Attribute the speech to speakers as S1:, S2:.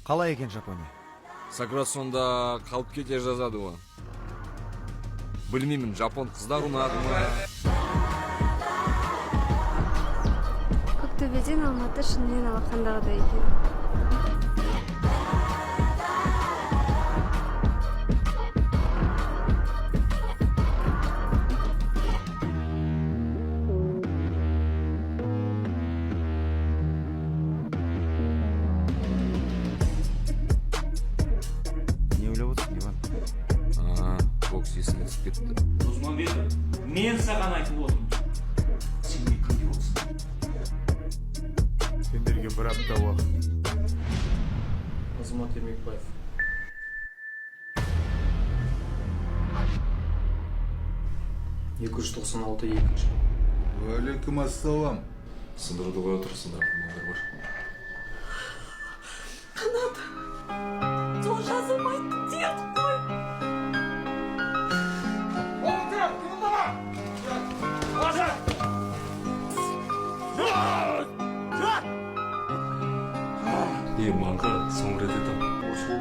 S1: Қалай екен Жапония?
S2: Сакрасонда қалып кете жазады ғой. Білмеймін, жапон қыздар ұнады ма?
S3: Көктөбеден Алматы шынымен алақандағыдай екен.
S1: Не ойлап отырсың, Иван?
S2: Бокс есіме түсіп кетті.
S4: Досманбек, мен саған айтып отырмын. Сен кімге болсың?
S1: Сендерге бір апта уақыт.
S4: Азамат Ермекбаев. Екі жүз 96 екінші.
S5: Уалейкум ассалам.
S2: Сындыруды қоя тұр, сындыратын малдар бар.
S6: Сол жазылмайды дед қой.
S2: Манға соңғы рет етім.
S4: Осы